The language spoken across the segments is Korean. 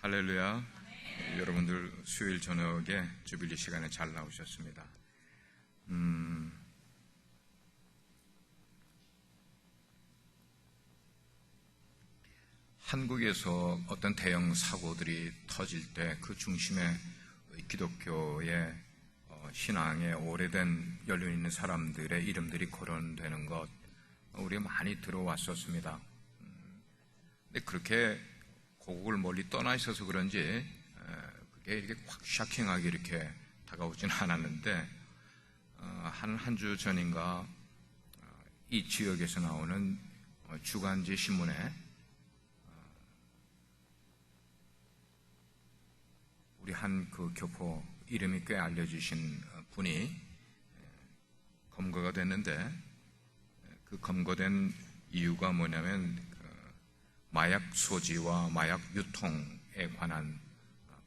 할렐루야. 여러분들 수요일 저녁에 주빌리 시간에 잘 나오셨습니다. 한국에서 어떤 대형 사고들이 터질 때 그 중심에 기독교의 신앙에 오래된 연륜 있는 사람들의 이름들이 거론되는 것 우리가 많이 들어왔었습니다. 근데 그렇게 고국을 멀리 떠나 있어서 그런지 그게 이렇게 확 샤킹하게 이렇게 다가오지는 않았는데 한 주 전인가 이 지역에서 나오는 주간지 신문에 우리 한 그 교포 이름이 꽤 알려지신 분이 검거가 됐는데 그 검거된 이유가 뭐냐면 마약 소지와 마약 유통에 관한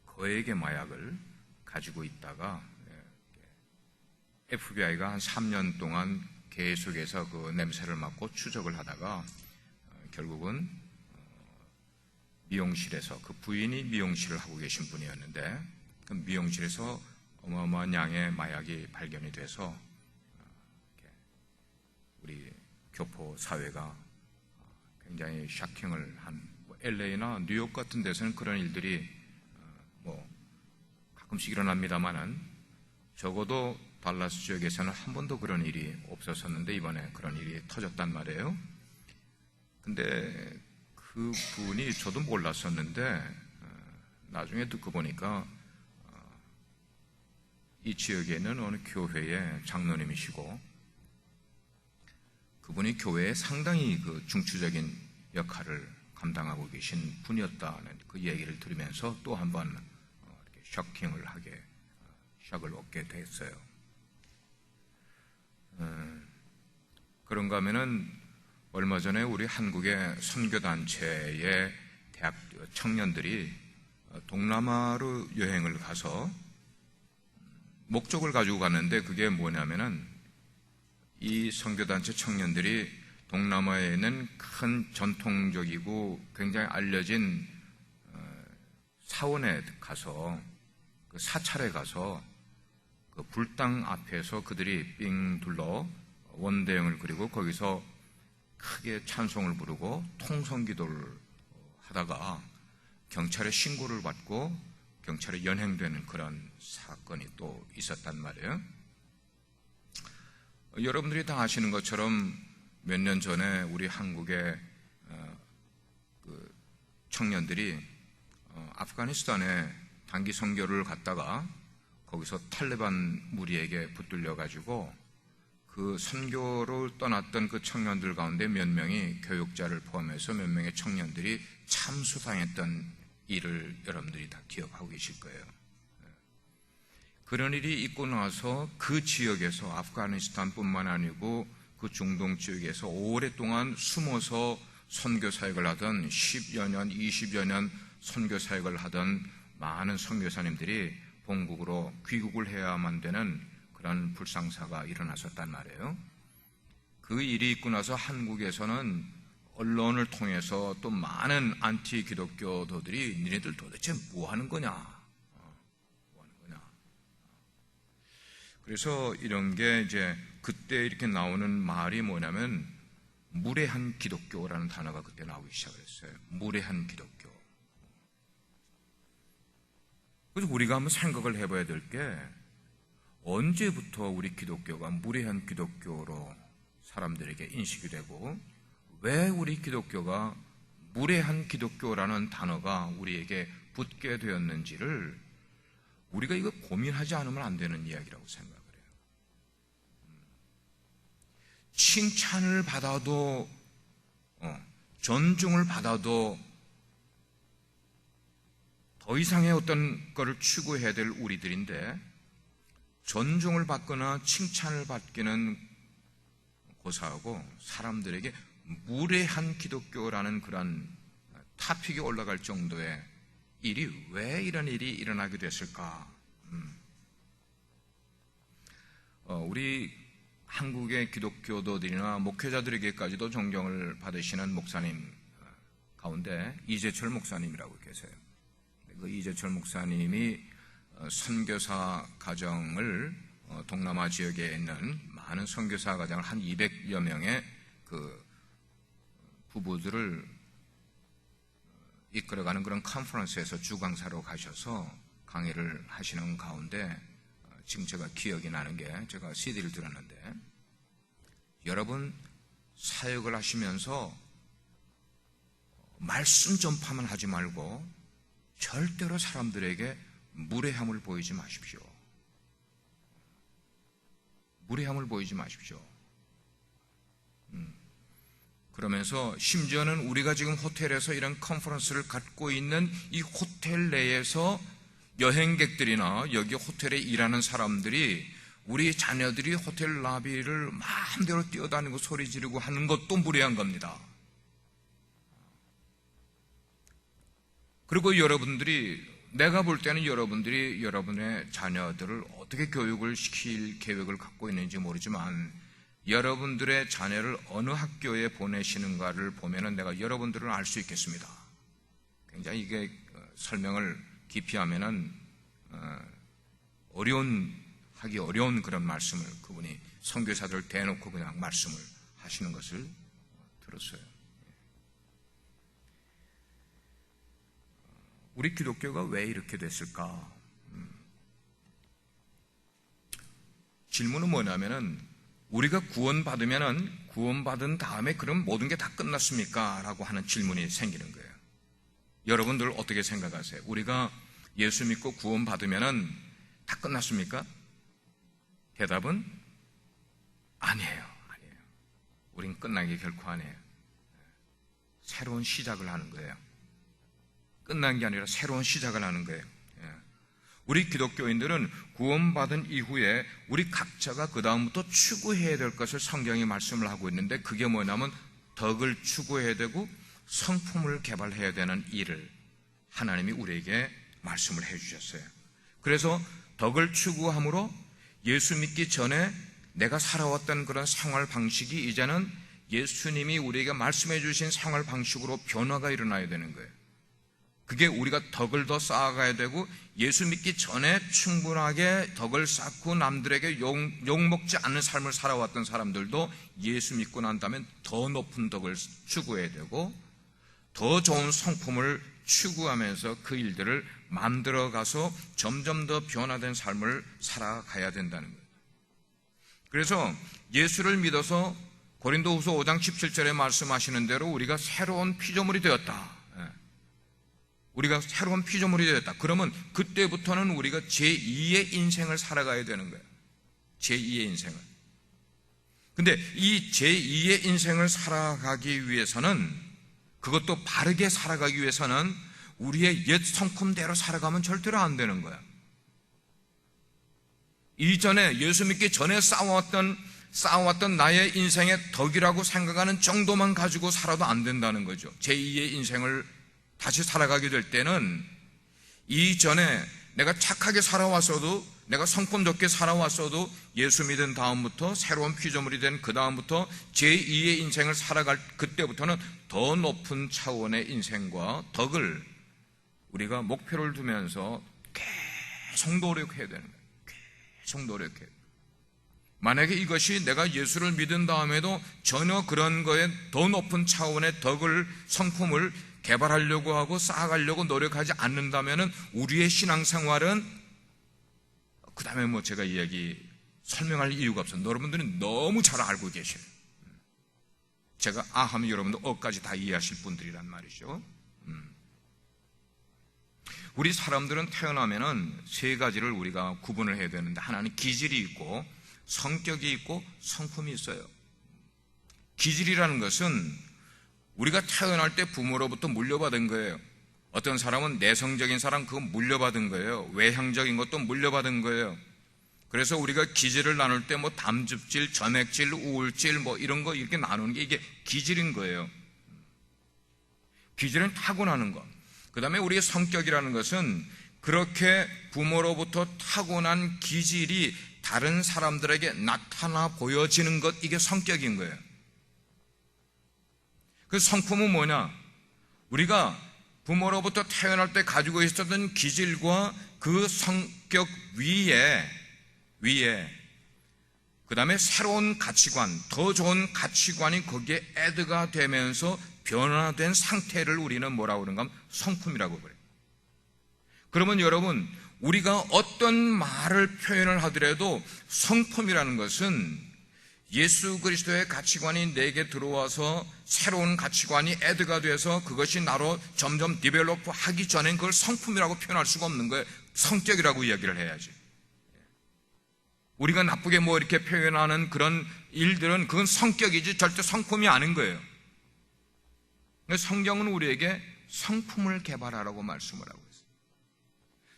거액의 마약을 가지고 있다가 FBI가 한 3년 동안 계속해서 그 냄새를 맡고 추적을 하다가 결국은 미용실에서 그 부인이 미용실을 하고 계신 분이었는데 그 미용실에서 어마어마한 양의 마약이 발견이 돼서 우리 교포 사회가 굉장히 샤킹을 한 LA나 뉴욕 같은 데서는 그런 일들이 가끔씩 일어납니다만은 적어도 달라스 지역에서는 한 번도 그런 일이 없었었는데 이번에 그런 일이 터졌단 말이에요. 근데 그 분이 저도 몰랐었는데 나중에 듣고 보니까 이 지역에 있는 어느 교회의 장로님이시고 그분이 교회에 상당히 그 중추적인 역할을 감당하고 계신 분이었다는 그 얘기를 들으면서 또 한 번 이렇게 샥을 얻게 됐어요. 그런가 하면은 얼마 전에 우리 한국의 선교단체의 대학 청년들이 동남아로 여행을 가서 목적을 가지고 갔는데 그게 뭐냐면은 이 선교단체 청년들이 동남아에 있는 큰 전통적이고 굉장히 알려진 사원에 가서 그 사찰에 가서 그 불당 앞에서 그들이 삥 둘러 원대형을 그리고 거기서 크게 찬송을 부르고 통성기도를 하다가 경찰에 신고를 받고 경찰에 연행되는 그런 사건이 또 있었단 말이에요. 여러분들이 다 아시는 것처럼 몇 년 전에 우리 한국의 그 청년들이 아프가니스탄에 단기 선교를 갔다가 거기서 탈레반 무리에게 붙들려 가지고 그 선교를 떠났던 그 청년들 가운데 몇 명이 교육자를 포함해서 몇 명의 청년들이 참수당했던 일을 여러분들이 다 기억하고 계실 거예요. 그런 일이 있고 나서 그 지역에서 아프가니스탄뿐만 아니고 그 중동 지역에서 오랫동안 숨어서 선교사역을 하던 10여 년, 20여 년 선교사역을 하던 많은 선교사님들이 본국으로 귀국을 해야만 되는 그런 불상사가 일어났었단 말이에요. 그 일이 있고 나서 한국에서는 언론을 통해서 또 많은 안티 기독교도들이 니네들 도대체 뭐 하는 거냐? 그래서 이런 게 이제 그때 이렇게 나오는 말이 뭐냐면 무례한 기독교라는 단어가 그때 나오기 시작을 했어요. 무례한 기독교. 그래서 우리가 한번 생각을 해봐야 될 게 언제부터 우리 기독교가 무례한 기독교로 사람들에게 인식이 되고 왜 우리 기독교가 무례한 기독교라는 단어가 우리에게 붙게 되었는지를 우리가 이거 고민하지 않으면 안 되는 이야기라고 생각을 해요. 칭찬을 받아도 존중을 받아도 더 이상의 어떤 것을 추구해야 될 우리들인데 존중을 받거나 칭찬을 받기는 고사하고 사람들에게 무례한 기독교라는 그런 타픽이 올라갈 정도의 일이 왜 이런 일이 일어나게 됐을까? 우리 한국의 기독교도들이나 목회자들에게까지도 존경을 받으시는 목사님 가운데 이재철 목사님이라고 계세요. 그 이재철 목사님이 선교사 가정을 동남아 지역에 있는 많은 선교사 가정을 한 200여 명의 그 부부들을 이끌어가는 그런 컨퍼런스에서 주강사로 가셔서 강의를 하시는 가운데 지금 제가 기억이 나는 게, 제가 CD를 들었는데, 여러분 사역을 하시면서 말씀 전파만 하지 말고 절대로 사람들에게 무례함을 보이지 마십시오. 무례함을 보이지 마십시오. 그러면서 심지어는 우리가 지금 호텔에서 이런 컨퍼런스를 갖고 있는 이 호텔 내에서 여행객들이나 여기 호텔에 일하는 사람들이 우리 자녀들이 호텔 라비를 마음대로 뛰어다니고 소리 지르고 하는 것도 무례한 겁니다. 그리고 여러분들이, 내가 볼 때는 여러분들이 여러분의 자녀들을 어떻게 교육을 시킬 계획을 갖고 있는지 모르지만, 여러분들의 자녀를 어느 학교에 보내시는가를 보면은 내가 여러분들을 알 수 있겠습니다. 굉장히 이게 설명을 깊이 하면은 하기 어려운 그런 말씀을 그분이 선교사들 대놓고 그냥 말씀을 하시는 것을 들었어요. 우리 기독교가 왜 이렇게 됐을까? 질문은 뭐냐면은, 우리가 구원받은 다음에 그럼 모든 게 다 끝났습니까? 라고 하는 질문이 생기는 거예요. 여러분들 어떻게 생각하세요? 우리가 예수 믿고 구원받으면은 다 끝났습니까? 대답은 아니에요. 우린 끝난 게 결코 아니에요. 새로운 시작을 하는 거예요. 끝난 게 아니라 새로운 시작을 하는 거예요. 우리 기독교인들은 구원받은 이후에 우리 각자가 그 다음부터 추구해야 될 것을 성경이 말씀을 하고 있는데, 그게 뭐냐면 덕을 추구해야 되고 성품을 개발해야 되는 일을 하나님이 우리에게 말씀을 해주셨어요. 그래서 덕을 추구함으로 예수 믿기 전에 내가 살아왔던 그런 생활 방식이 이제는 예수님이 우리에게 말씀해 주신 생활 방식으로 변화가 일어나야 되는 거예요. 그게 우리가 덕을 더 쌓아가야 되고, 예수 믿기 전에 충분하게 덕을 쌓고 남들에게 욕먹지 않는 삶을 살아왔던 사람들도 예수 믿고 난 다음에 더 높은 덕을 추구해야 되고, 더 좋은 성품을 추구하면서 그 일들을 만들어가서 점점 더 변화된 삶을 살아가야 된다는 거예요. 그래서 예수를 믿어서 고린도후서 5장 17절에 말씀하시는 대로 우리가 새로운 피조물이 되었다. 우리가 새로운 피조물이 되었다. 그러면 그때부터는 우리가 제2의 인생을 살아가야 되는 거예요. 제2의 인생을. 근데 이 제2의 인생을 살아가기 위해서는, 그것도 바르게 살아가기 위해서는 우리의 옛 성품대로 살아가면 절대로 안 되는 거예요. 이전에 예수 믿기 전에 쌓아왔던 나의 인생의 덕이라고 생각하는 정도만 가지고 살아도 안 된다는 거죠. 제2의 인생을 다시 살아가게 될 때는, 이전에 내가 착하게 살아왔어도, 내가 성품 좋게 살아왔어도 예수 믿은 다음부터 새로운 피조물이 된 그 다음부터 제2의 인생을 살아갈 그때부터는 더 높은 차원의 인생과 덕을 우리가 목표를 두면서 계속 노력해야 되는 거예요. 계속 노력해야 돼요. 만약에 이것이 내가 예수를 믿은 다음에도 전혀 그런 거에 더 높은 차원의 덕을, 성품을 개발하려고 하고 쌓아가려고 노력하지 않는다면 우리의 신앙생활은, 그 다음에 뭐 제가 설명할 이유가 없어요. 여러분들은 너무 잘 알고 계셔요. 제가 하면 여러분들 어까지 다 이해하실 분들이란 말이죠. 우리 사람들은 태어나면은 세 가지를 우리가 구분을 해야 되는데, 하나는 기질이 있고 성격이 있고 성품이 있어요. 기질이라는 것은 우리가 태어날 때 부모로부터 물려받은 거예요. 어떤 사람은 내성적인 사람, 그거 물려받은 거예요. 외향적인 것도 물려받은 거예요. 그래서 우리가 기질을 나눌 때 뭐 담즙질, 점액질, 우울질 뭐 이런 거 이렇게 나누는 게 이게 기질인 거예요. 기질은 타고나는 것. 그 다음에 우리의 성격이라는 것은 그렇게 부모로부터 타고난 기질이 다른 사람들에게 나타나 보여지는 것, 이게 성격인 거예요. 그 성품은 뭐냐? 우리가 부모로부터 태어날 때 가지고 있었던 기질과 그 성격 위에 그 다음에 새로운 가치관, 더 좋은 가치관이 거기에 애드가 되면서 변화된 상태를 우리는 뭐라고 그러는가 하면 성품이라고 그래요. 그러면 여러분, 우리가 어떤 말을 표현을 하더라도 성품이라는 것은 예수 그리스도의 가치관이 내게 들어와서 새로운 가치관이 애드가 돼서 그것이 나로 점점 디벨로프 하기 전엔 그걸 성품이라고 표현할 수가 없는 거예요. 성격이라고 이야기를 해야지. 우리가 나쁘게 뭐 이렇게 표현하는 그런 일들은 그건 성격이지 절대 성품이 아닌 거예요. 성경은 우리에게 성품을 개발하라고 말씀을 하고 있어요.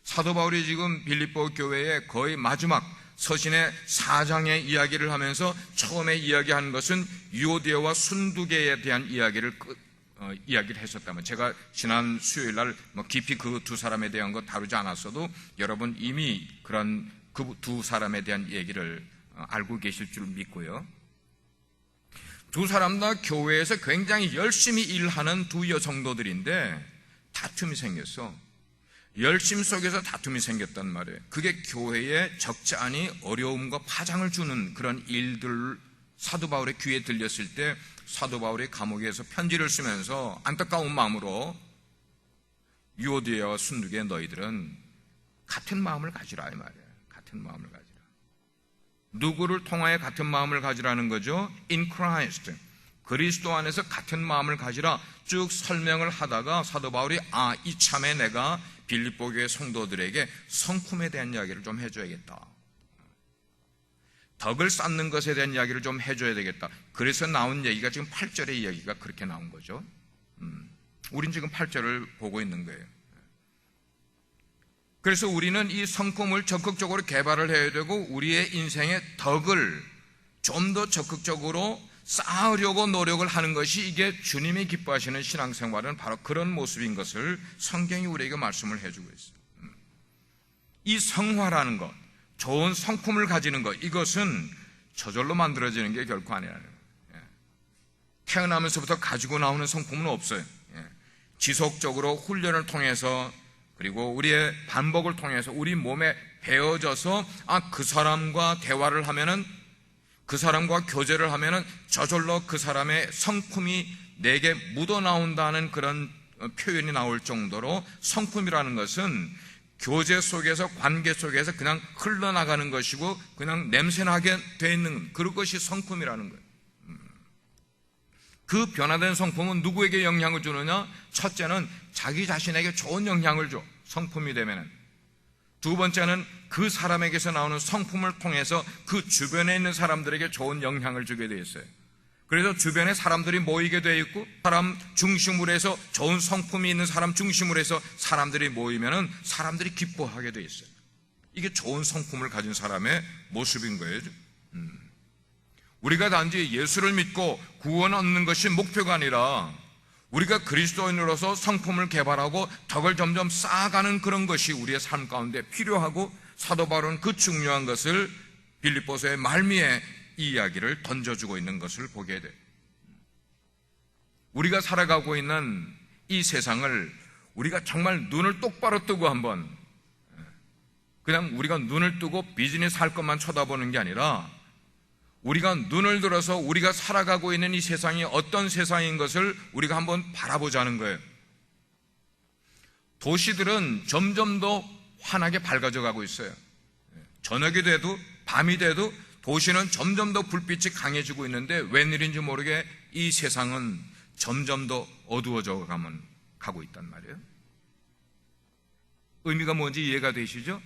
사도 바울이 지금 빌립보 교회의 거의 마지막 서신의 4장의 이야기를 하면서 처음에 이야기한 것은 유오디아와 순두계에 대한 이야기를 했었다면, 제가 지난 수요일 날 깊이 그 두 사람에 대한 거 다루지 않았어도 여러분 이미 그런 그 두 사람에 대한 얘기를 알고 계실 줄 믿고요. 두 사람 다 교회에서 굉장히 열심히 일하는 두 여성도들인데 다툼이 생겼어. 열심 속에서 다툼이 생겼단 말이에요. 그게 교회에 적지 않이 어려움과 파장을 주는 그런 일들 사도 바울의 귀에 들렸을 때 사도 바울이 감옥에서 편지를 쓰면서 안타까운 마음으로 유오디아와 순두계 너희들은 같은 마음을 가지라 이 말이에요. 같은 마음을 가지라. 누구를 통하여 같은 마음을 가지라는 거죠? In Christ. 그리스도 안에서 같은 마음을 가지라 쭉 설명을 하다가 사도 바울이 이참에 내가 빌립보 교회 성도들에게 성품에 대한 이야기를 좀 해줘야겠다. 덕을 쌓는 것에 대한 이야기를 좀 해줘야 되겠다. 그래서 나온 얘기가 지금 8절의 이야기가 그렇게 나온 거죠. 우린 지금 8절을 보고 있는 거예요. 그래서 우리는 이 성품을 적극적으로 개발을 해야 되고 우리의 인생의 덕을 좀 더 적극적으로 쌓으려고 노력을 하는 것이 이게 주님이 기뻐하시는 신앙생활은 바로 그런 모습인 것을 성경이 우리에게 말씀을 해주고 있어요. 이 성화라는 것, 좋은 성품을 가지는 것, 이것은 저절로 만들어지는 게 결코 아니라는 거예요. 태어나면서부터 가지고 나오는 성품은 없어요. 지속적으로 훈련을 통해서 그리고 우리의 반복을 통해서 우리 몸에 배어져서 그 사람과 대화를 하면은 그 사람과 교제를 하면은 저절로 그 사람의 성품이 내게 묻어나온다는 그런 표현이 나올 정도로 성품이라는 것은 교제 속에서 관계 속에서 그냥 흘러나가는 것이고 그냥 냄새나게 돼 있는 그런 것이 성품이라는 거예요. 그 변화된 성품은 누구에게 영향을 주느냐? 첫째는 자기 자신에게 좋은 영향을 줘. 성품이 되면은. 두 번째는 그 사람에게서 나오는 성품을 통해서 그 주변에 있는 사람들에게 좋은 영향을 주게 되어 있어요. 그래서 주변에 사람들이 모이게 되어 있고 사람 중심으로 해서 좋은 성품이 있는 사람 중심으로 해서 사람들이 모이면은 사람들이 기뻐하게 되어 있어요. 이게 좋은 성품을 가진 사람의 모습인 거예요. 우리가 단지 예수를 믿고 구원 얻는 것이 목표가 아니라 우리가 그리스도인으로서 성품을 개발하고 덕을 점점 쌓아가는 그런 것이 우리의 삶 가운데 필요하고 사도 바울은 그 중요한 것을 빌립보서의 말미에 이 이야기를 던져주고 있는 것을 보게 돼요. 우리가 살아가고 있는 이 세상을 우리가 정말 눈을 똑바로 뜨고 한번 그냥 우리가 눈을 뜨고 비즈니스 할 것만 쳐다보는 게 아니라 우리가 눈을 들어서 우리가 살아가고 있는 이 세상이 어떤 세상인 것을 우리가 한번 바라보자는 거예요. 도시들은 점점 더 환하게 밝아져 가고 있어요. 저녁이 돼도 밤이 돼도 도시는 점점 더 불빛이 강해지고 있는데 웬일인지 모르게 이 세상은 점점 더 어두워져 가고 있단 말이에요. 의미가 뭔지 이해가 되시죠?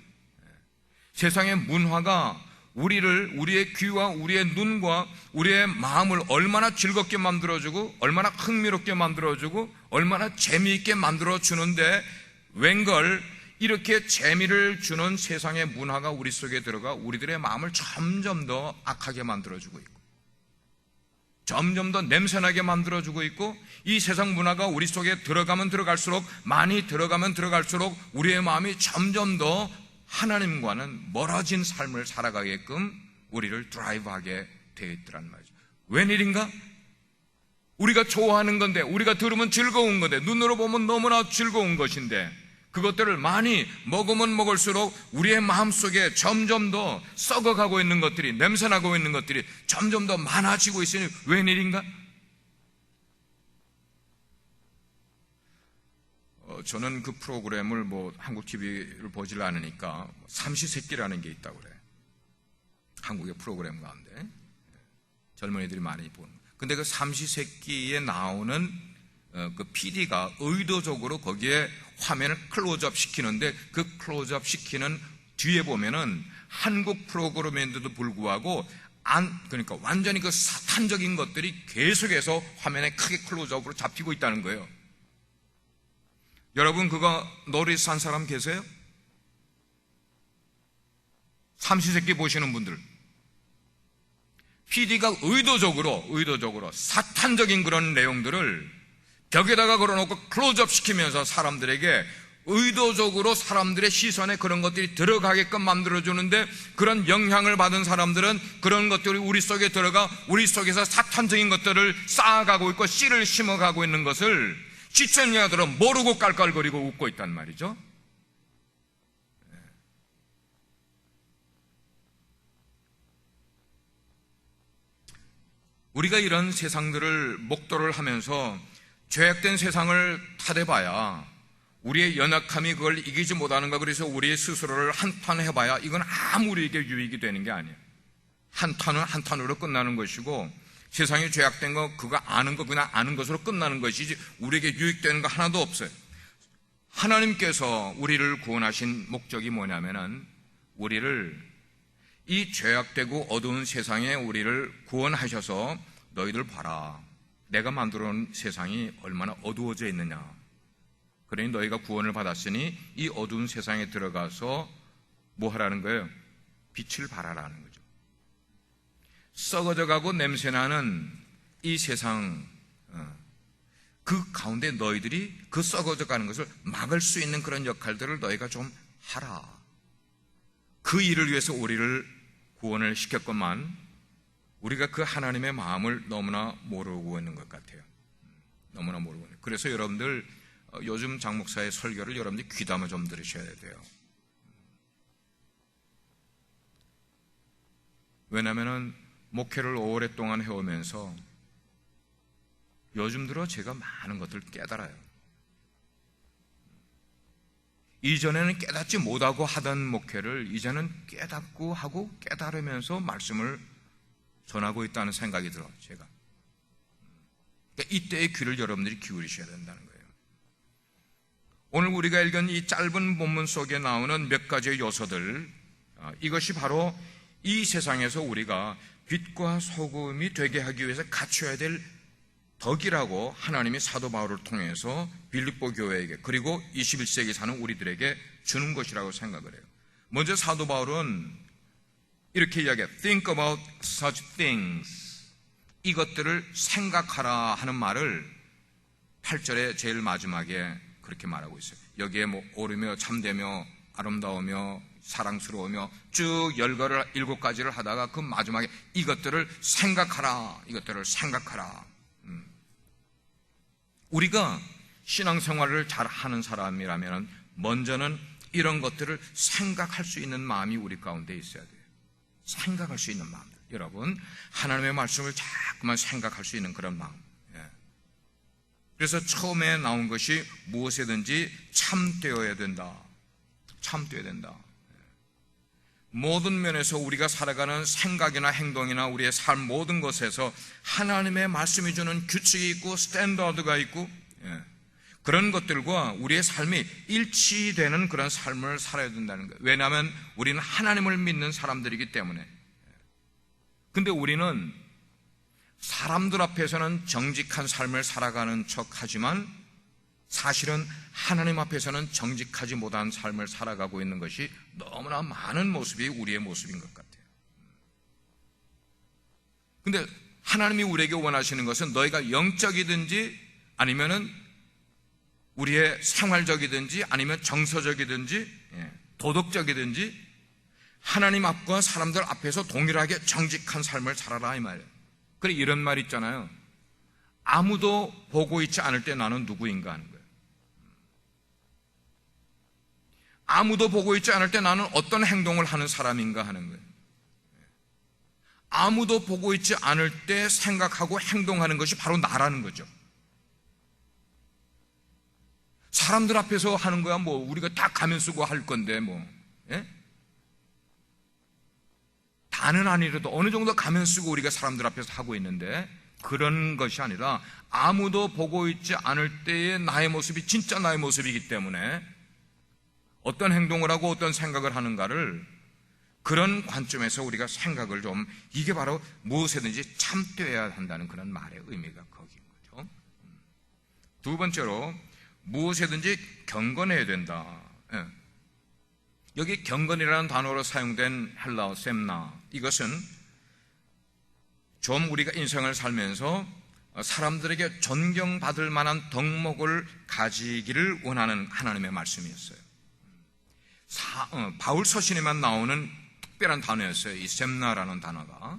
세상의 문화가 우리의 귀와 우리의 눈과 우리의 마음을 얼마나 즐겁게 만들어주고 얼마나 흥미롭게 만들어주고 얼마나 재미있게 만들어주는데 웬걸 이렇게 재미를 주는 세상의 문화가 우리 속에 들어가 우리들의 마음을 점점 더 악하게 만들어주고 있고 점점 더 냄새나게 만들어주고 있고 이 세상 문화가 우리 속에 들어가면 들어갈수록 많이 들어가면 들어갈수록 우리의 마음이 점점 더 하나님과는 멀어진 삶을 살아가게끔 우리를 드라이브하게 되어 있더란 말이죠. 웬일인가? 우리가 좋아하는 건데, 우리가 들으면 즐거운 건데, 눈으로 보면 너무나 즐거운 것인데, 그것들을 많이 먹으면 먹을수록 우리의 마음속에 점점 더 썩어가고 있는 것들이, 냄새나고 있는 것들이 점점 더 많아지고 있으니 웬일인가? 저는 그 프로그램을 한국 TV를 보질 않으니까 삼시세끼라는 게 있다고 그래. 한국의 프로그램 가운데 젊은이들이 많이 보는. 근데 그 삼시세끼에 나오는 그 PD가 의도적으로 거기에 화면을 클로즈업 시키는데, 그 클로즈업 시키는 뒤에 보면은 한국 프로그램인데도 불구하고 그러니까 완전히 그 사탄적인 것들이 계속해서 화면에 크게 클로즈업으로 잡히고 있다는 거예요. 여러분, 그거 노리스 한 사람 계세요? 삼시세끼 보시는 분들. PD가 의도적으로 사탄적인 그런 내용들을 벽에다가 걸어놓고 클로즈업 시키면서 사람들에게 의도적으로 사람들의 시선에 그런 것들이 들어가게끔 만들어주는데, 그런 영향을 받은 사람들은 그런 것들이 우리 속에 들어가 우리 속에서 사탄적인 것들을 쌓아가고 있고 씨를 심어가고 있는 것을 시청자들은 모르고 깔깔거리고 웃고 있단 말이죠. 우리가 이런 세상들을 목도를 하면서 죄악된 세상을 탓해봐야 우리의 연약함이 그걸 이기지 못하는가, 그래서 우리 스스로를 한탄해봐야 이건 아무리에게 유익이 되는 게 아니에요. 한탄은 한탄으로 끝나는 것이고, 세상이 죄악된 거 그거 아는 거 그냥 아는 것으로 끝나는 것이지 우리에게 유익되는 거 하나도 없어요. 하나님께서 우리를 구원하신 목적이 뭐냐면은, 우리를 이 죄악되고 어두운 세상에 우리를 구원하셔서 너희들 봐라, 내가 만들어 놓은 세상이 얼마나 어두워져 있느냐, 그러니 너희가 구원을 받았으니 이 어두운 세상에 들어가서 뭐 하라는 거예요? 빛을 발하라는 거죠. 썩어져가고 냄새나는 이 세상, 그 가운데 너희들이 그 썩어져가는 것을 막을 수 있는 그런 역할들을 너희가 좀 하라. 그 일을 위해서 우리를 구원을 시켰건만 우리가 그 하나님의 마음을 너무나 모르고 있는 것 같아요. 너무나 모르고 있는. 그래서 여러분들 요즘 장 목사의 설교를 여러분들이 귀담아 좀 들으셔야 돼요. 왜냐하면 목회를 오랫동안 해오면서 요즘 들어 제가 많은 것들을 깨달아요. 이전에는 깨닫지 못하고 하던 목회를 이제는 깨닫고 하고 깨달으면서 말씀을 전하고 있다는 생각이 들어요, 제가. 그러니까 이때의 귀를 여러분들이 기울이셔야 된다는 거예요. 오늘 우리가 읽은 이 짧은 본문 속에 나오는 몇 가지의 요소들, 이것이 바로 이 세상에서 우리가 빛과 소금이 되게 하기 위해서 갖춰야 될 덕이라고 하나님이 사도 바울을 통해서 빌립보 교회에게, 그리고 21세기 사는 우리들에게 주는 것이라고 생각을 해요. 먼저 사도 바울은 이렇게 이야기해요. Think about such things. 이것들을 생각하라 하는 말을 8절의 제일 마지막에 그렇게 말하고 있어요. 여기에 옳으며 참되며 아름다우며 사랑스러우며 쭉 열거를 7가지를 하다가 그 마지막에 이것들을 생각하라, 이것들을 생각하라. 우리가 신앙생활을 잘 하는 사람이라면 먼저는 이런 것들을 생각할 수 있는 마음이 우리 가운데 있어야 돼요. 생각할 수 있는 마음. 여러분, 하나님의 말씀을 자꾸만 생각할 수 있는 그런 마음. 그래서 처음에 나온 것이 무엇이든지 참되어야 된다. 참되어야 된다. 모든 면에서 우리가 살아가는 생각이나 행동이나 우리의 삶 모든 것에서 하나님의 말씀이 주는 규칙이 있고 스탠더드가 있고, 그런 것들과 우리의 삶이 일치되는 그런 삶을 살아야 된다는 거예요. 왜냐하면 우리는 하나님을 믿는 사람들이기 때문에. 근데 우리는 사람들 앞에서는 정직한 삶을 살아가는 척 하지만 사실은 하나님 앞에서는 정직하지 못한 삶을 살아가고 있는 것이 너무나 많은 모습이 우리의 모습인 것 같아요. 근데 하나님이 우리에게 원하시는 것은 너희가 영적이든지 아니면은 우리의 생활적이든지 아니면 정서적이든지 도덕적이든지 하나님 앞과 사람들 앞에서 동일하게 정직한 삶을 살아라 이 말이에요. 그래, 이런 말 있잖아요. 아무도 보고 있지 않을 때 나는 누구인가 하는 거예요. 아무도 보고 있지 않을 때 나는 어떤 행동을 하는 사람인가 하는 거예요. 아무도 보고 있지 않을 때 생각하고 행동하는 것이 바로 나라는 거죠. 사람들 앞에서 하는 거야 뭐 우리가 다 가면 쓰고 할 건데 뭐 예? 다는 아니라도 어느 정도 가면 쓰고 우리가 사람들 앞에서 하고 있는데 그런 것이 아니라 아무도 보고 있지 않을 때의 나의 모습이 진짜 나의 모습이기 때문에 어떤 행동을 하고 어떤 생각을 하는가를 그런 관점에서 우리가 생각을 좀 이게 바로 무엇이든지 참되어야 한다는 그런 말의 의미가 거기인 거죠. 두 번째로 무엇이든지 경건해야 된다. 예. 여기 경건이라는 단어로 사용된 헬라어 셈나 이것은 좀 우리가 인생을 살면서 사람들에게 존경받을 만한 덕목을 가지기를 원하는 하나님의 말씀이었어요. 바울 서신에만 나오는 특별한 단어였어요. 이 셈나라는 단어가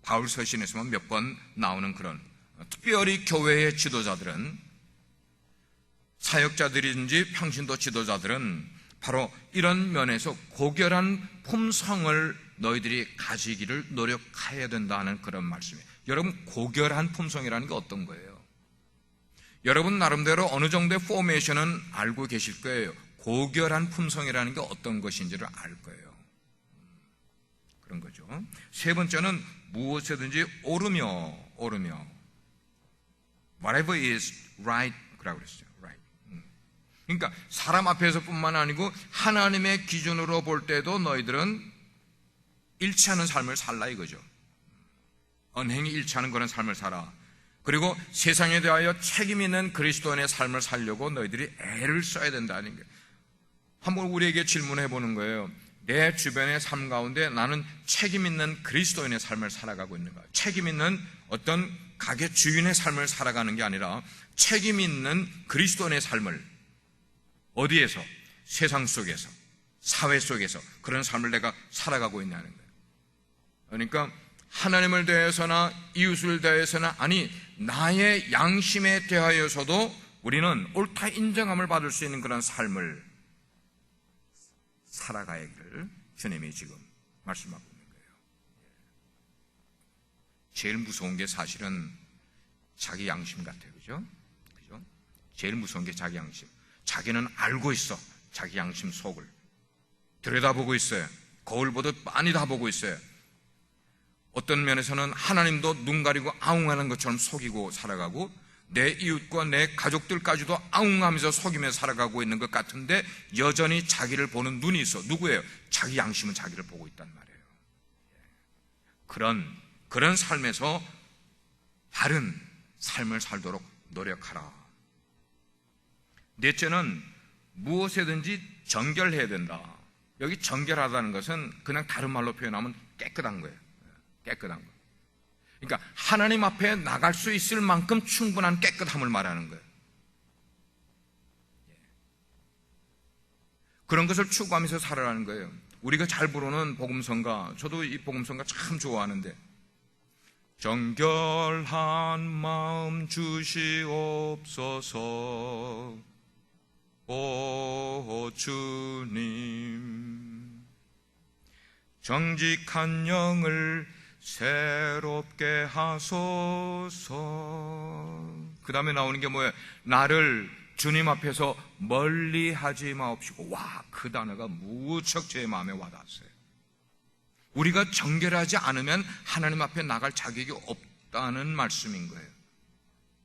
바울 서신에서만 몇 번 나오는 그런 특별히 교회의 지도자들은 사역자들이든지 평신도 지도자들은 바로 이런 면에서 고결한 품성을 너희들이 가지기를 노력해야 된다는 그런 말씀이에요. 여러분 고결한 품성이라는 게 어떤 거예요? 여러분 나름대로 어느 정도의 포메이션은 알고 계실 거예요. 고결한 품성이라는 게 어떤 것인지를 알 거예요. 그런 거죠. 세 번째는 무엇이든지 오르며 whatever is right 그라고 그랬어요. right. 그러니까 사람 앞에서뿐만 아니고 하나님의 기준으로 볼 때도 너희들은 일치하는 삶을 살라 이거죠. 언행이 일치하는 그런 삶을 살아. 그리고 세상에 대하여 책임 있는 그리스도인의 삶을 살려고 너희들이 애를 써야 된다는 거예요. 한번 우리에게 질문해 보는 거예요. 내 주변의 삶 가운데 나는 책임 있는 그리스도인의 삶을 살아가고 있는가? 책임 있는 어떤 가게 주인의 삶을 살아가는 게 아니라 책임 있는 그리스도인의 삶을 어디에서? 세상 속에서, 사회 속에서 그런 삶을 내가 살아가고 있냐는 거예요. 그러니까 하나님을 대해서나 이웃을 대해서나 아니 나의 양심에 대하여서도 우리는 옳다 인정함을 받을 수 있는 그런 삶을 살아가야기를 주님이 지금 말씀하고 있는 거예요. 제일 무서운 게 사실은 자기 양심 같아요. 그죠? 제일 무서운 게 자기 양심. 자기는 알고 있어. 자기 양심 속을 들여다보고 있어요. 거울 보듯 많이 다 보고 있어요. 어떤 면에서는 하나님도 눈 가리고 아웅하는 것처럼 속이고 살아가고 내 이웃과 내 가족들까지도 아웅하면서 속이면서 살아가고 있는 것 같은데 여전히 자기를 보는 눈이 있어. 누구예요? 자기 양심은 자기를 보고 있단 말이에요. 그런 삶에서 바른 삶을 살도록 노력하라. 넷째는 무엇이든지 정결해야 된다. 여기 정결하다는 것은 그냥 다른 말로 표현하면 깨끗한 거예요. 깨끗한 거. 그러니까 하나님 앞에 나갈 수 있을 만큼 충분한 깨끗함을 말하는 거예요. 그런 것을 추구하면서 살아가는 거예요. 우리가 잘 부르는 복음성가, 저도 이 복음성가 참 좋아하는데 정결한 마음 주시옵소서 오 주님 정직한 영을 새롭게 하소서. 그 다음에 나오는 게 뭐예요? 나를 주님 앞에서 멀리 하지 마옵시고. 와, 그 단어가 무척 제 마음에 와닿았어요. 우리가 정결하지 않으면 하나님 앞에 나갈 자격이 없다는 말씀인 거예요.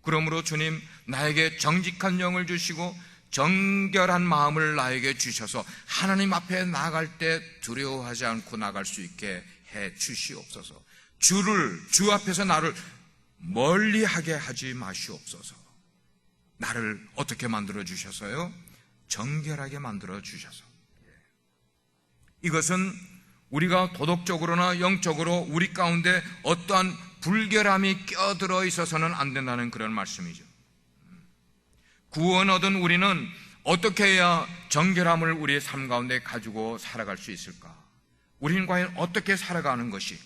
그러므로 주님 나에게 정직한 영을 주시고 정결한 마음을 나에게 주셔서 하나님 앞에 나갈 때 두려워하지 않고 나갈 수 있게 해 주시옵소서. 주 앞에서 나를 멀리하게 하지 마시옵소서. 나를 어떻게 만들어 주셔서요? 정결하게 만들어 주셔서. 이것은 우리가 도덕적으로나 영적으로 우리 가운데 어떠한 불결함이 껴들어 있어서는 안 된다는 그런 말씀이죠. 구원 얻은 우리는 어떻게 해야 정결함을 우리의 삶 가운데 가지고 살아갈 수 있을까? 우리는 과연 어떻게 살아가는 것이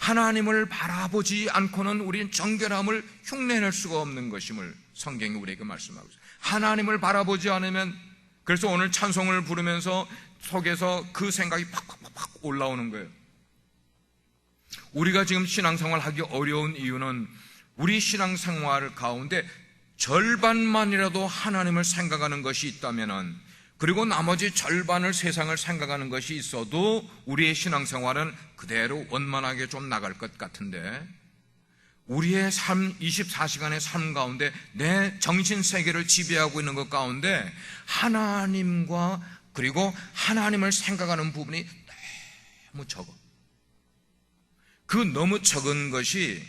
하나님을 바라보지 않고는 우리는 정결함을 흉내낼 수가 없는 것임을 성경이 우리에게 말씀하고 있어요. 하나님을 바라보지 않으면, 그래서 오늘 찬송을 부르면서 속에서 그 생각이 팍팍팍 올라오는 거예요. 우리가 지금 신앙생활 하기 어려운 이유는 우리 신앙생활 가운데 절반만이라도 하나님을 생각하는 것이 있다면은, 그리고 나머지 절반을 세상을 생각하는 것이 있어도 우리의 신앙생활은 그대로 원만하게 좀 나갈 것 같은데, 우리의 삶, 24시간의 삶 가운데 내 정신세계를 지배하고 있는 것 가운데 하나님과 그리고 하나님을 생각하는 부분이 너무 적어. 그 너무 적은 것이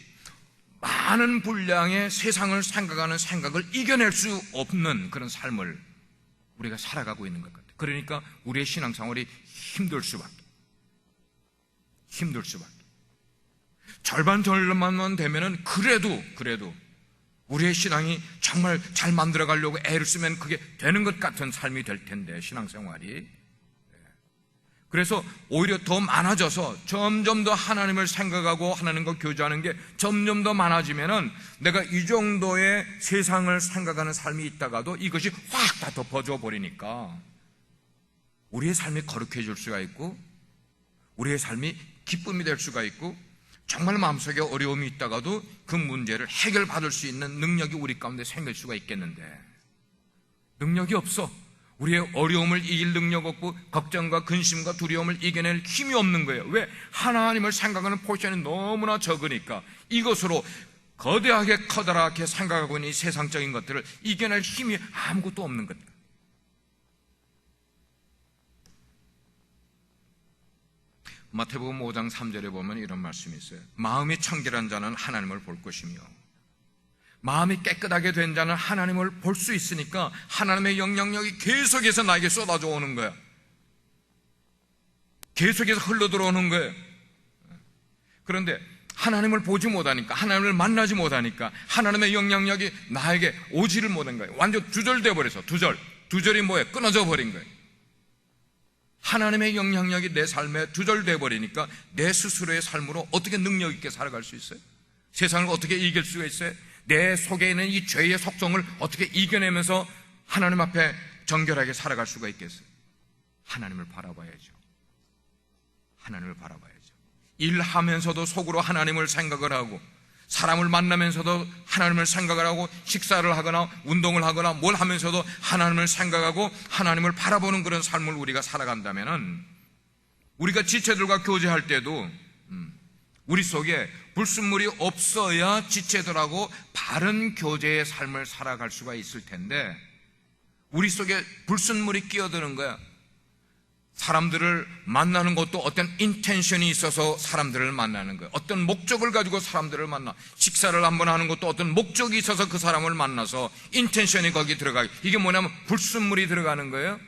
많은 분량의 세상을 생각하는 생각을 이겨낼 수 없는 그런 삶을 우리가 살아가고 있는 것 같아요. 그러니까 우리의 신앙생활이 힘들 수밖에. 절반만 되면은 그래도 우리의 신앙이 정말 잘 만들어 가려고 애를 쓰면 그게 되는 것 같은 삶이 될 텐데, 신앙생활이. 그래서 오히려 더 많아져서 점점 더 하나님을 생각하고 하나님과 교제하는 게 점점 더 많아지면은 내가 이 정도의 세상을 생각하는 삶이 있다가도 이것이 확 다 덮어져 버리니까 우리의 삶이 거룩해질 수가 있고, 우리의 삶이 기쁨이 될 수가 있고, 정말 마음속에 어려움이 있다가도 그 문제를 해결받을 수 있는 능력이 우리 가운데 생길 수가 있겠는데, 능력이 없어. 우리의 어려움을 이길 능력 없고 걱정과 근심과 두려움을 이겨낼 힘이 없는 거예요. 왜? 하나님을 생각하는 포션이 너무나 적으니까. 이것으로 거대하게 커다랗게 생각하고 있는 이 세상적인 것들을 이겨낼 힘이 아무것도 없는 것. 마태복음 5장 3절에 보면 이런 말씀이 있어요. 마음이 청결한 자는 하나님을 볼 것이며, 마음이 깨끗하게 된 자는 하나님을 볼 수 있으니까 하나님의 영향력이 계속해서 나에게 쏟아져 오는 거야. 계속해서 흘러 들어오는 거예요. 그런데 하나님을 보지 못하니까, 하나님을 만나지 못하니까 하나님의 영향력이 나에게 오지를 못한 거예요. 완전 두절돼 버려서 두절이 뭐예요? 끊어져 버린 거예요. 하나님의 영향력이 내 삶에 두절돼 버리니까 내 스스로의 삶으로 어떻게 능력 있게 살아갈 수 있어요? 세상을 어떻게 이길 수가 있어요? 내 속에 있는 이 죄의 속성을 어떻게 이겨내면서 하나님 앞에 정결하게 살아갈 수가 있겠어요? 하나님을 바라봐야죠. 일하면서도 속으로 하나님을 생각을 하고, 사람을 만나면서도 하나님을 생각을 하고, 식사를 하거나 운동을 하거나 뭘 하면서도 하나님을 생각하고 하나님을 바라보는 그런 삶을 우리가 살아간다면은, 우리가 지체들과 교제할 때도 우리 속에 불순물이 없어야 지체들하고 바른 교제의 삶을 살아갈 수가 있을 텐데, 우리 속에 불순물이 끼어드는 거야. 사람들을 만나는 것도 어떤 인텐션이 있어서 사람들을 만나는 거예요. 어떤 목적을 가지고 사람들을 만나. 식사를 한번 하는 것도 어떤 목적이 있어서 그 사람을 만나서 인텐션이 거기 들어가요. 이게 뭐냐면 불순물이 들어가는 거예요.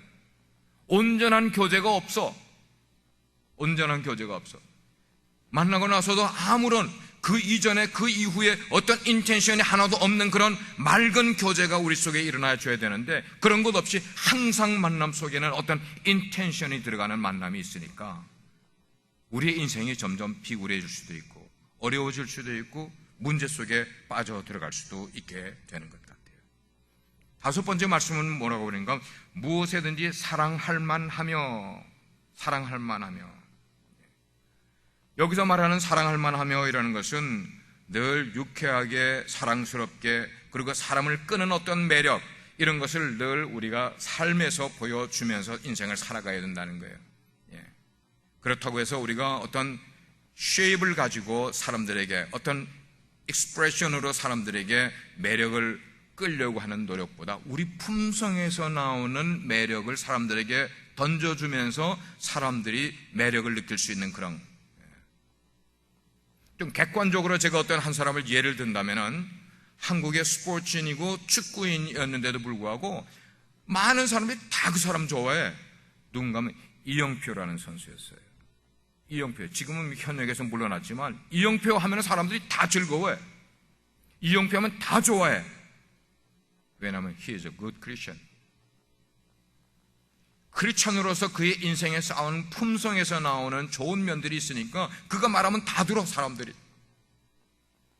온전한 교제가 없어. 만나고 나서도 아무런 그 이전에 그 이후에 어떤 인텐션이 하나도 없는 그런 맑은 교제가 우리 속에 일어나줘야 되는데, 그런 것 없이 항상 만남 속에는 어떤 인텐션이 들어가는 만남이 있으니까 우리의 인생이 점점 비굴해질 수도 있고 어려워질 수도 있고 문제 속에 빠져 들어갈 수도 있게 되는 것 같아요. 다섯 번째 말씀은 뭐라고 그러는가? 무엇에든지 사랑할 만하며. 여기서 말하는 사랑할 만하며 이라는 것은 늘 유쾌하게, 사랑스럽게, 그리고 사람을 끄는 어떤 매력, 이런 것을 늘 우리가 삶에서 보여주면서 인생을 살아가야 된다는 거예요. 그렇다고 해서 우리가 어떤 쉐입을 가지고 사람들에게, 어떤 익스프레션으로 사람들에게 매력을 끌려고 하는 노력보다 우리 품성에서 나오는 매력을 사람들에게 던져주면서 사람들이 매력을 느낄 수 있는 그런, 좀 객관적으로 제가 어떤 한 사람을 예를 든다면은, 한국의 스포츠인이고 축구인이었는데도 불구하고 많은 사람들이 다 그 사람 좋아해. 누군가 하면 이영표라는 선수였어요. 이영표, 지금은 현역에서 물러났지만 이영표 하면 사람들이 다 즐거워해. 이영표 하면 다 좋아해. 왜냐하면 he is a good Christian. 크리스천으로서 그의 인생에 쌓은 품성에서 나오는 좋은 면들이 있으니까 그가 말하면 다 들어. 사람들이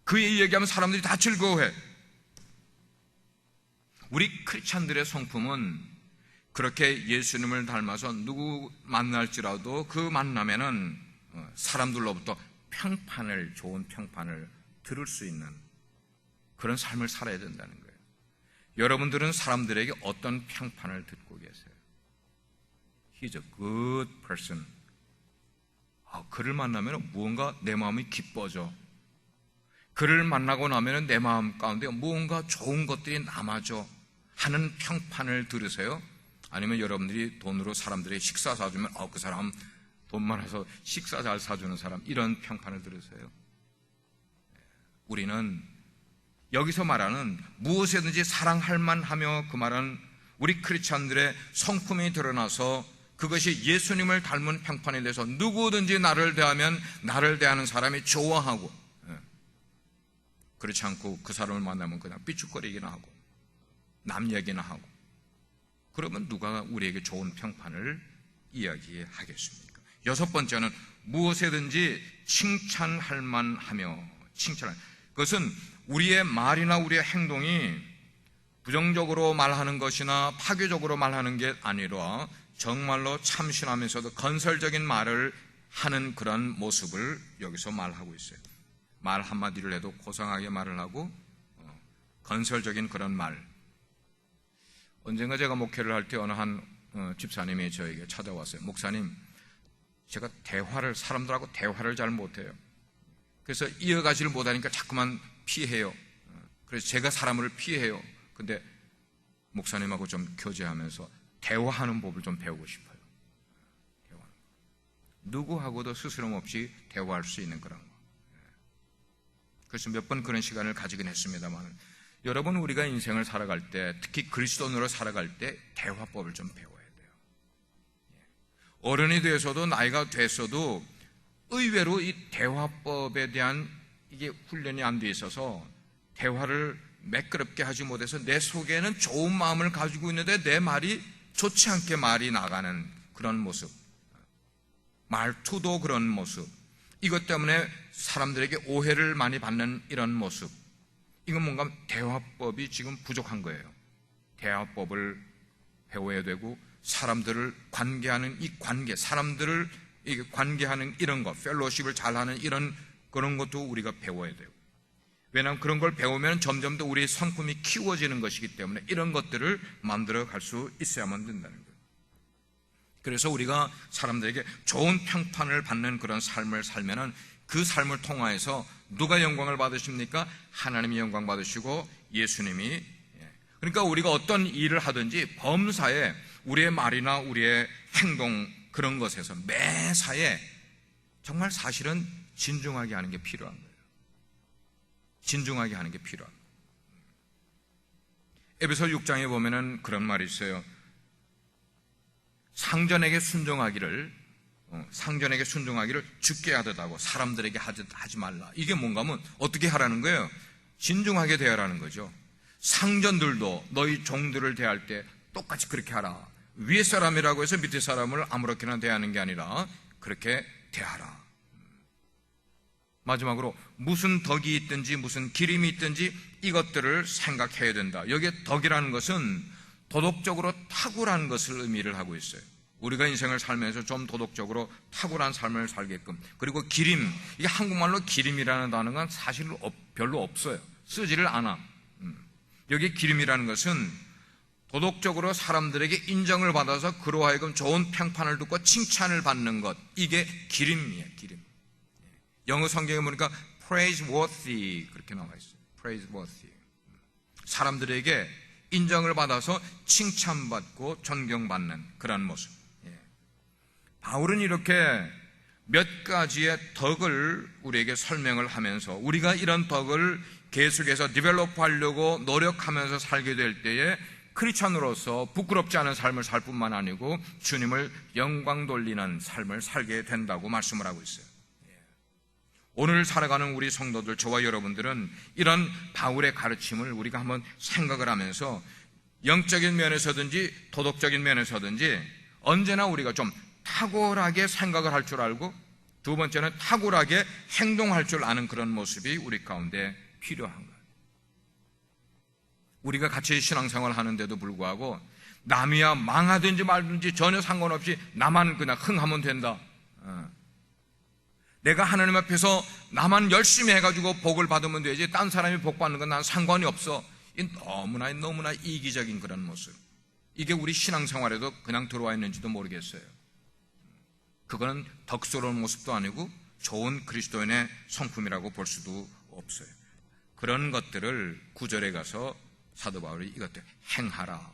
그의 얘기하면 사람들이 다 즐거워해. 우리 크리스천들의 성품은 그렇게 예수님을 닮아서 누구 만날지라도 그 만남에는 사람들로부터 좋은 평판을 들을 수 있는 그런 삶을 살아야 된다는 거예요. 여러분들은 사람들에게 어떤 평판을 듣고 계세요? He's a good person. 그를 만나면 무언가 내 마음이 기뻐져. 그를 만나고 나면 내 마음 가운데 무언가 좋은 것들이 남아져 하는 평판을 들으세요? 아니면 여러분들이 돈으로 사람들의 식사 사주면 그 사람 돈 많아서 식사 잘 사주는 사람, 이런 평판을 들으세요? 우리는 여기서 말하는 무엇이든지 사랑할 만하며, 그 말은 우리 크리스찬들의 성품이 드러나서 그것이 예수님을 닮은 평판에 대해서 누구든지 나를 대하면 나를 대하는 사람이 좋아하고, 그렇지 않고 그 사람을 만나면 그냥 삐죽거리기나 하고 남 얘기나 하고, 그러면 누가 우리에게 좋은 평판을 이야기하겠습니까? 여섯 번째는 무엇이든지 칭찬할 만하며. 그것은 우리의 말이나 우리의 행동이 부정적으로 말하는 것이나 파괴적으로 말하는 게 아니라 정말로 참신하면서도 건설적인 말을 하는 그런 모습을 여기서 말하고 있어요. 말 한마디를 해도 고상하게 말을 하고 건설적인 그런 말. 언젠가 제가 목회를 할 때 어느 한 집사님이 저에게 찾아왔어요. 목사님, 제가 사람들하고 대화를 잘 못해요. 그래서 이어가지를 못하니까 자꾸만 피해요. 그래서 제가 사람을 피해요. 근데 목사님하고 좀 교제하면서 대화하는 법을 좀 배우고 싶어요. 누구하고도 스스럼 없이 대화할 수 있는 그런 거. 그래서 몇 번 그런 시간을 가지긴 했습니다만, 여러분, 우리가 인생을 살아갈 때, 특히 그리스도인으로 살아갈 때 대화법을 좀 배워야 돼요. 어른이 돼서도 나이가 됐어도 의외로 이 대화법에 대한 이게 훈련이 안 돼 있어서 대화를 매끄럽게 하지 못해서 내 속에는 좋은 마음을 가지고 있는데 내 말이 좋지 않게 말이 나가는 그런 모습, 말투도 그런 모습, 이것 때문에 사람들에게 오해를 많이 받는 이런 모습, 이건 뭔가 대화법이 지금 부족한 거예요. 대화법을 배워야 되고, 사람들을 관계하는 이 관계, 사람들을 관계하는 이런 것, 펠로십을 잘하는 그런 것도 우리가 배워야 돼요. 왜냐하면 그런 걸 배우면 점점 더 우리의 성품이 키워지는 것이기 때문에 이런 것들을 만들어 갈 수 있어야만 된다는 거예요. 그래서 우리가 사람들에게 좋은 평판을 받는 그런 삶을 살면은 그 삶을 통하여서 누가 영광을 받으십니까? 하나님이 영광 받으시고 예수님이. 그러니까 우리가 어떤 일을 하든지 범사에 우리의 말이나 우리의 행동, 그런 것에서 매사에 정말 사실은 진중하게 하는 게 필요한 거예요. 진중하게 하는 게 필요한 거예요. 에베소 6장에 보면은 그런 말이 있어요. 상전에게 순종하기를 죽게 하듯 하고 사람들에게 하지 말라. 이게 뭔가 하면 어떻게 하라는 거예요? 진중하게 대하라는 거죠. 상전들도 너희 종들을 대할 때 똑같이 그렇게 하라. 위에 사람이라고 해서 밑에 사람을 아무렇게나 대하는 게 아니라 그렇게 대하라. 마지막으로 무슨 덕이 있든지 무슨 기림이 있든지 이것들을 생각해야 된다. 여기에 덕이라는 것은 도덕적으로 탁월한 것을 의미를 하고 있어요. 우리가 인생을 살면서 좀 도덕적으로 탁월한 삶을 살게끔. 그리고 기림, 이게 한국말로 기림이라는 단어가 사실 별로 없어요. 쓰지를 않아. 여기 기림이라는 것은 도덕적으로 사람들에게 인정을 받아서 그로 하여금 좋은 평판을 듣고 칭찬을 받는 것, 이게 기림이에요. 기림. 영어 성경에 보니까 praiseworthy 그렇게 나와 있어요. praiseworthy. 사람들에게 인정을 받아서 칭찬받고 존경받는 그런 모습. 바울은 이렇게 몇 가지의 덕을 우리에게 설명을 하면서 우리가 이런 덕을 계속해서 디벨롭하려고 노력하면서 살게 될 때에 크리스찬으로서 부끄럽지 않은 삶을 살 뿐만 아니고 주님을 영광 돌리는 삶을 살게 된다고 말씀을 하고 있어요. 오늘 살아가는 우리 성도들, 저와 여러분들은 이런 바울의 가르침을 우리가 한번 생각을 하면서 영적인 면에서든지 도덕적인 면에서든지 언제나 우리가 좀 탁월하게 생각을 할 줄 알고, 두 번째는 탁월하게 행동할 줄 아는 그런 모습이 우리 가운데 필요한 거예요. 우리가 같이 신앙생활을 하는데도 불구하고 남이야 망하든지 말든지 전혀 상관없이 나만 그냥 흥하면 된다. 내가 하나님 앞에서 나만 열심히 해가지고 복을 받으면 되지 딴 사람이 복 받는 건 난 상관이 없어. 이 너무나 이기적인 그런 모습, 이게 우리 신앙생활에도 그냥 들어와 있는지도 모르겠어요. 그거는 덕스러운 모습도 아니고 좋은 그리스도인의 성품이라고 볼 수도 없어요. 그런 것들을 9절에 가서 사도 바울이 이것들 행하라.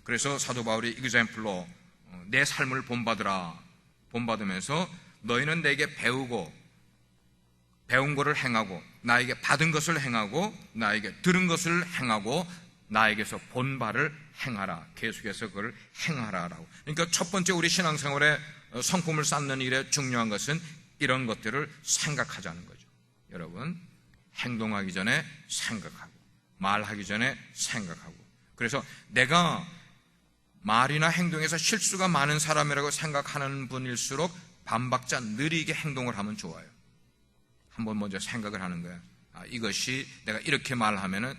그래서 사도 바울이 example로 내 삶을 본받으면서 너희는 내게 배운 것을 행하고, 나에게 받은 것을 행하고, 나에게 들은 것을 행하고, 나에게서 본 바를 행하라. 계속해서 그걸 행하라라고. 그러니까 첫 번째 우리 신앙생활에 성품을 쌓는 일에 중요한 것은 이런 것들을 생각하자는 거죠. 여러분, 행동하기 전에 생각하고, 말하기 전에 생각하고. 그래서 내가 말이나 행동에서 실수가 많은 사람이라고 생각하는 분일수록 반박자 느리게 행동을 하면 좋아요. 한번 먼저 생각을 하는 거야. 이것이 내가 이렇게 말하면은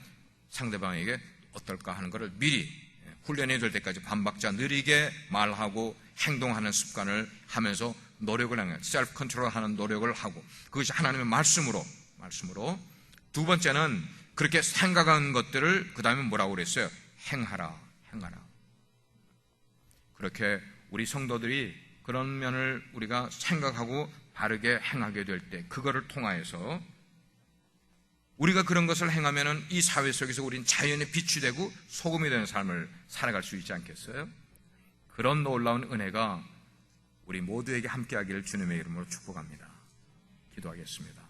상대방에게 어떨까 하는 것을 미리 훈련이 될 때까지 반박자 느리게 말하고 행동하는 습관을 하면서 노력을 하는 거예요. 셀프 컨트롤 하는 노력을 하고, 그것이 하나님의 말씀으로. 두 번째는 그렇게 생각한 것들을 그 다음에 뭐라고 그랬어요? 행하라. 그렇게 우리 성도들이 그런 면을 우리가 생각하고 바르게 행하게 될 때, 그거를 통하여서 우리가 그런 것을 행하면은 이 사회 속에서 우린 자연의 빛이 되고 소금이 되는 삶을 살아갈 수 있지 않겠어요? 그런 놀라운 은혜가 우리 모두에게 함께하기를 주님의 이름으로 축복합니다. 기도하겠습니다.